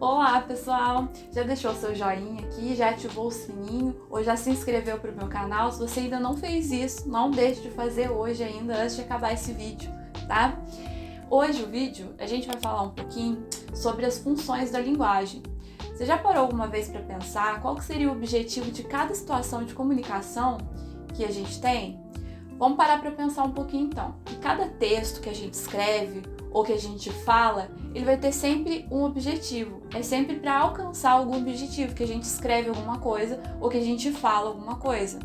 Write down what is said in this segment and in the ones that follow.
Olá pessoal, já deixou seu joinha aqui, já ativou o sininho ou já se inscreveu para o meu canal? Se você ainda não fez isso, não deixe de fazer hoje ainda, antes de acabar esse vídeo, tá? Hoje o vídeo a gente vai falar um pouquinho sobre as funções da linguagem. Você já parou alguma vez para pensar qual que seria o objetivo de cada situação de comunicação que a gente tem? Vamos parar para pensar um pouquinho então. Que cada texto que a gente escreve ou que a gente fala, ele vai ter sempre um objetivo. É sempre para alcançar algum objetivo, que a gente escreve alguma coisa ou que a gente fala alguma coisa.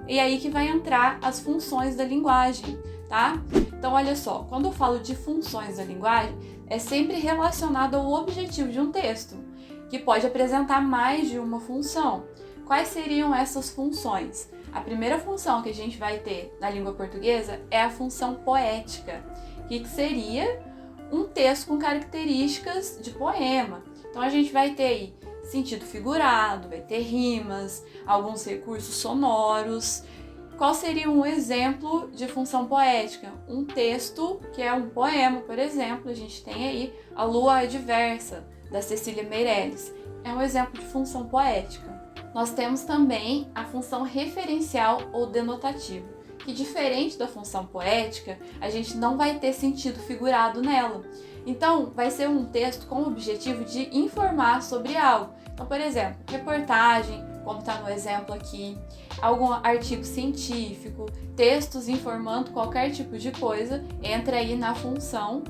E aí que vai entrar as funções da linguagem, tá? Então olha só, quando eu falo de funções da linguagem, é sempre relacionado ao objetivo de um texto, que pode apresentar mais de uma função. Quais seriam essas funções? A primeira função que a gente vai ter na língua portuguesa é a função poética, que seria um texto com características de poema. Então a gente vai ter aí sentido figurado, vai ter rimas, alguns recursos sonoros. Qual seria um exemplo de função poética? Um texto que é um poema, por exemplo, a gente tem aí A Lua Adversa, da Cecília Meirelles. É um exemplo de função poética. Nós temos também a função referencial ou denotativa, que diferente da função poética, a gente não vai ter sentido figurado nela. Então, vai ser um texto com o objetivo de informar sobre algo. Então, por exemplo, reportagem, como está no exemplo aqui, algum artigo científico, textos informando qualquer tipo de coisa, entra aí na função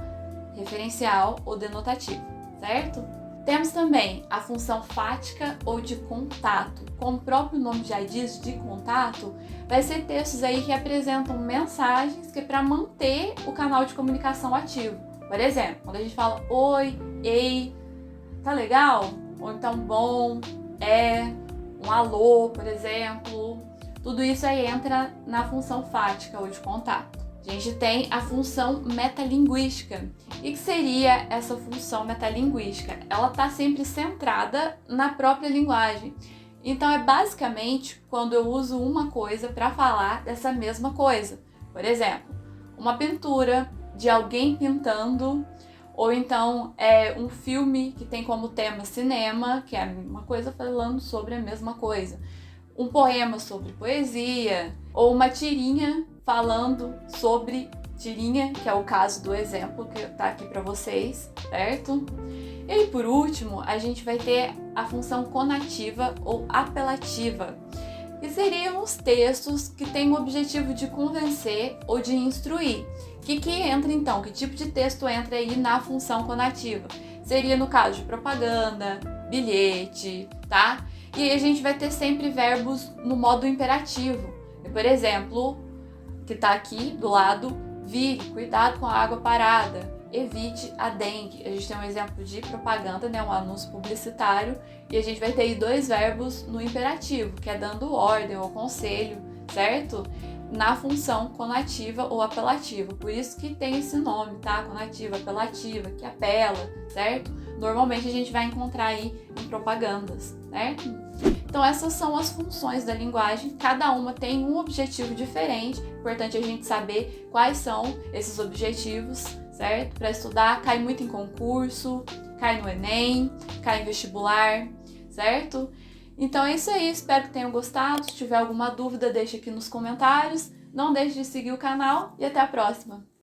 referencial ou denotativa, certo? Temos também a função fática ou de contato. Como o próprio nome já diz, de contato, vai ser textos aí que apresentam mensagens que é para manter o canal de comunicação ativo. Por exemplo, quando a gente fala oi, ei, tá legal? Ou então bom, um alô, por exemplo. Tudo isso aí entra na função fática ou de contato. A gente tem a função metalinguística. E que seria essa função metalinguística? Ela está sempre centrada na própria linguagem. Então é basicamente quando eu uso uma coisa para falar dessa mesma coisa. Por exemplo, uma pintura de alguém pintando, ou então um filme que tem como tema cinema, que é a mesma coisa falando sobre a mesma coisa. Um poema sobre poesia, ou uma tirinha falando sobre tirinha, que é o caso do exemplo que tá aqui para vocês, certo? E aí, por último, a gente vai ter a função conativa ou apelativa, que seriam os textos que têm o objetivo de convencer ou de instruir. O que entra então? Que tipo de texto entra aí na função conativa? Seria no caso de propaganda, bilhete, tá? E a gente vai ter sempre verbos no modo imperativo. Por exemplo, que tá aqui do lado, vire, cuidado com a água parada, evite a dengue. A gente tem um exemplo de propaganda, né, um anúncio publicitário, e a gente vai ter aí dois verbos no imperativo, que é dando ordem ou conselho, certo? Na função conativa ou apelativa. Por isso que tem esse nome, tá? Conativa, apelativa, que apela, certo? Normalmente a gente vai encontrar aí em propagandas, certo? Então essas são as funções da linguagem, cada uma tem um objetivo diferente, importante a gente saber quais são esses objetivos, certo? Para estudar, cai muito em concurso, cai no Enem, cai em vestibular, certo? Então é isso aí, espero que tenham gostado. Se tiver alguma dúvida, deixa aqui nos comentários. Não deixe de seguir o canal e até a próxima!